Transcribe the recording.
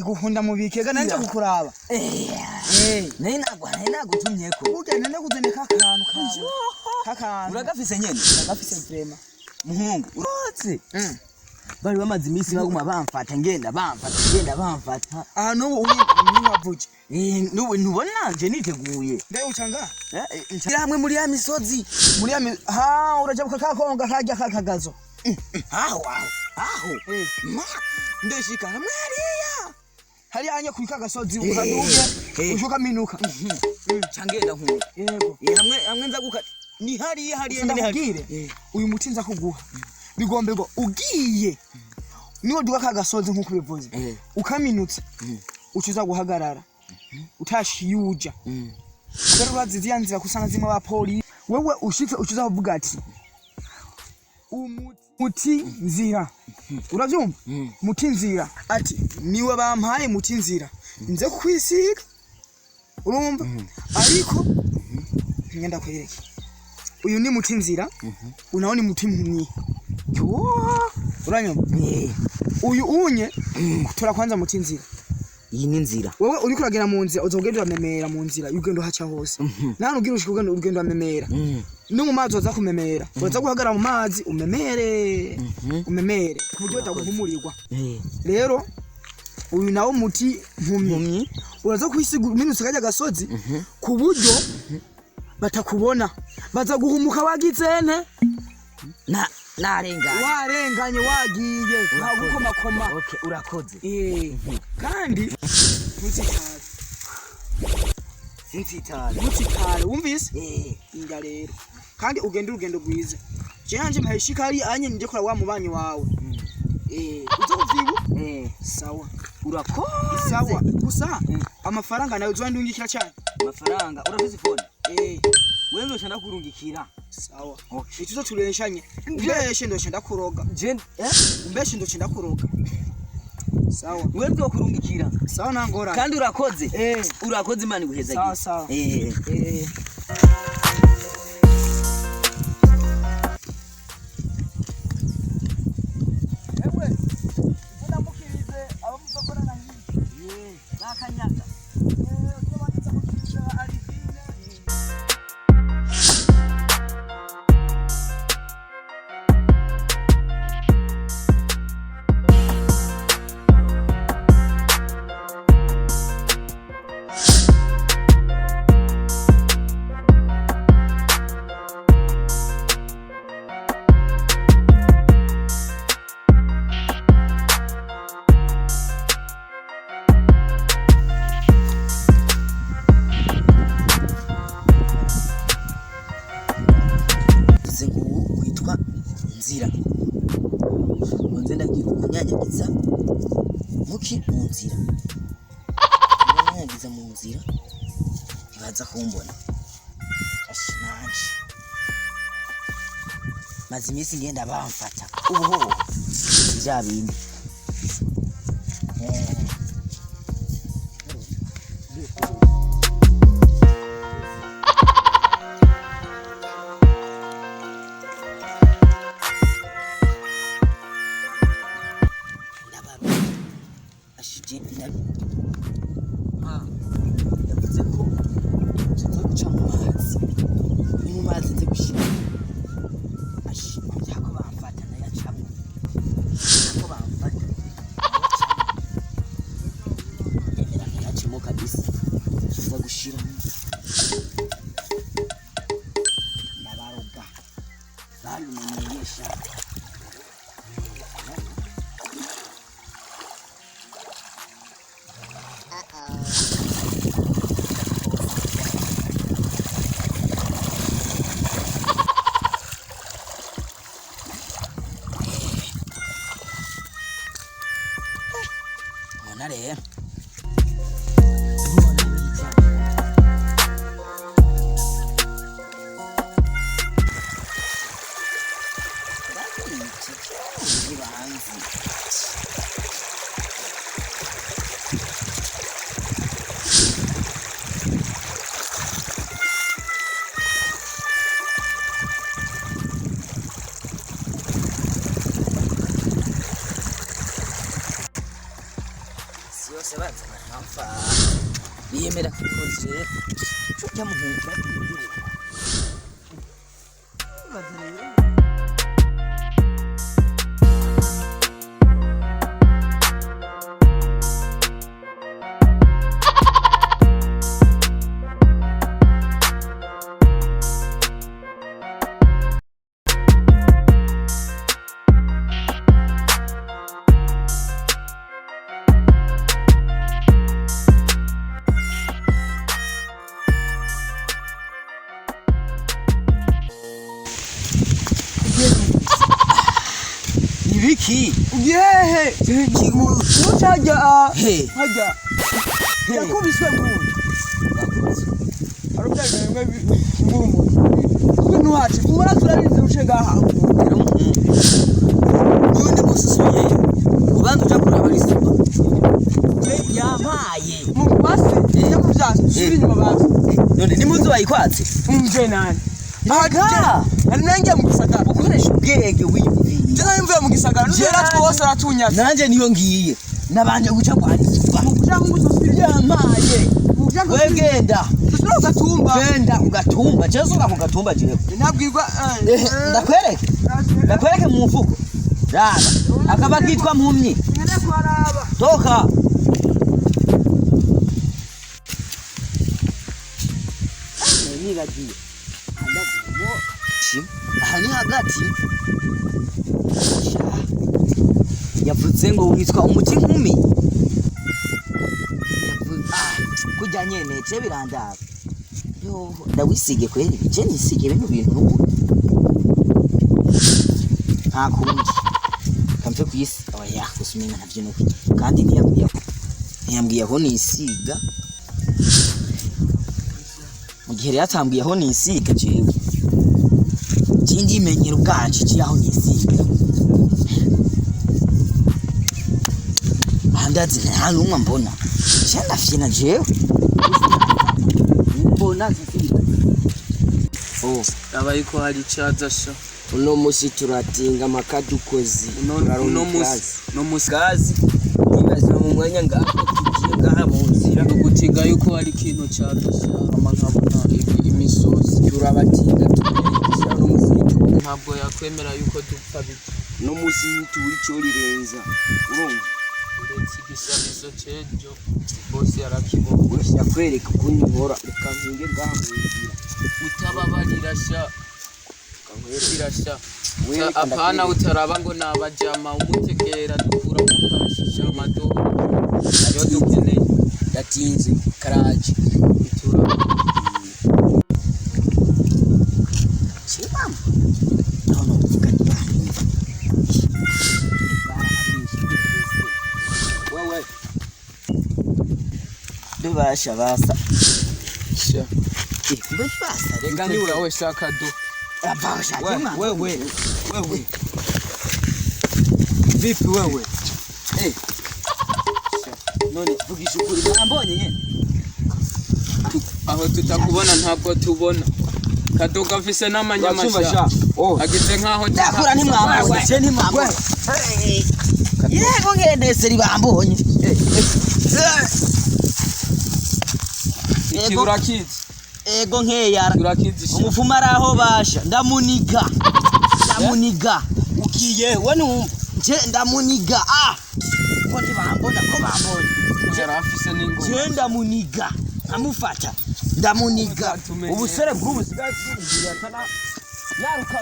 igukunda mu bikega nanje kukuraba nayi nagutumye ko ugende nakuzane kakantu kawe kakantu uragafise nyene uragafise vrema muhungu urotse bari bamaze imisi baguma bamfata ngenda bamfata aha nubu unyavuje nubu ntubona nanje niteguye nde ucanga ntira hamwe muri ya misozi uraja kukakonga kajya kakagazo aho ndeshika hamwe hari anye kwika gasozi ukaduge ushuka minuka cangenda nkuko yego hamwe nzaguka ni hari ndahagire uyu muti nza kuguha bigombe ngo ugiye niwo duka kagasozi nkuko bivuze ukaminutse ucuza guhagarara utashiyuja rero urazizi yanzira kusanga zima ba poli wewe ushitse ucuza kuvuga ati muti nzira uravyumva muti nzira ati niwe bampaye muti nzira nze kwisiga urumva ariko ngenda kwereke uyu ni muti nzira unaoni muti mpumyi uranyumva uyu unye tura kwanza muti nzira iyi ni nzira wewe uri kuragera mu nzira uzogenda uramemera mu nzira yugendo haca hose nani ugira ushika ugenda uramemera no mu mazi uza kumemera uza guhagara mu mazi umemere kuburyo utaguhumurirwa rero uyu nawo muti mpumyi uraza kwisigura minutse kajya gasozi kuburyo batakubona baza guhumuka wagizene warenganye wagiye ntagukomakoma urakoze kandi ntutitare wumvise inga rero kandi ugende urugendo rwiza cyanje mpashika ari anye nje kora wa mubanyi wawe uzo kuvyibu sawa urakoze sawa gusa amafaranga nayo uzandungikira cyane amafaranga urafise phone wewe ushaka kurungikira sawa ituzo tureshanye mbeshe ndo shenda kuroga mbeshe ndo shenda kuroga sawa wewe ndo kurungikira sawa nangora kandi urakoze urakoze imana guheza sawa sawa ewe unamukirize abamuzokora na ngiye bakanyaga uzobanza mukiriza alivine nzira nze ndagiye kunyanyagiza muki mu nzira nyanyagiza mu nzira baza kumbona ashinaje maze imisi ngenda bamfata ubuho bya bindi yavuze ko tuza guca mu mazi nze gushira ashimye ko bamfata nayacamo ko bamfata nayacamo kabisa tuza gushira nabaroga bari mumenyesha rero yemera kurozi rero cyo cyamuhunga Wiki ugihehe utajya hajya yakubiswe nguyu arubyaje ngumu ukuntu wacu ubona turarinze uce gaha yundi mususuye ubanza uja kuraba risoma yampaye mu basi yakubyaje shiri nyuma basi none ni muzi wayikwatse umve nani aga nanjye mu gisagara ukoresha ubwenge wiyumviye Jana imvuye mu gisagara nuzera twose aratunyatse nanje niyo ngiye nabanje guca kwa risoma kugira ngo uzusubire yampaye wegenda dusubire ugatumba genda ugatumba jesu ugatumba jewe ntabwirwa ndakwereke mu mfuko raba akaba kitwa mpumyi ngene kwaraba toka nigagiye aha ni hagati yavuze ngo witwa umuti nkumi kujya nyene ce birandaba yo ndawisige kweli je nisige bino bintu nuko nta kundi kamfe kwisi oya gusumenya ntavyo nuko kandi ntiyambwiye aho nisiga mu gihe rero atambwiye aho nisiga jewe kindi menyero bwacu cyaho nisiga andazi nta numwe mbona cyenda fyina jewe mbona zisiga abayiko hari cyaza sha uno musi turatinga makadukozi no muskazi nibaza mu mwanya ngaho tugiye ngaha mu nzira gutiga yuko hari ikintu cyaza sha amagabona imisozi turabatinga tubigisha no musi ntabwo yakwemera yuko dupfa bito no musi turi cyo rirenza urumva uretse igishabizo cyejo bose yarakibonye yakwereka ukuntu nkora ukantinge ngaha mu nzira utababarira sha kanwerira apana utaraba ngo nabajama umutegera dukura mu kashisha amadoho ayo dukeneye yatinze karaje itura chimama no tukajya wewe dubasha basa sha kumbe basa rega ni urawe shaka do abasha chimama wewe vipi wewe none vugisha ukuri mbonye nyene aho tutakubona ntabwo tubona kadoga mfise n'amanyamasha agize nkaho ndakura ntimwamwe je ntimwamwe yego ngedese ribambonye iki urakizi ego nkeyara urakizi umupfumu araho basha ndamuniga ukiye we numva je ndamuniga ko ntibambona ko bambonye yarafise n'ingoma je ndamuniga nkamufata ndamuniga ubusore bw'ubusigaye bw'ubugira tana yaruka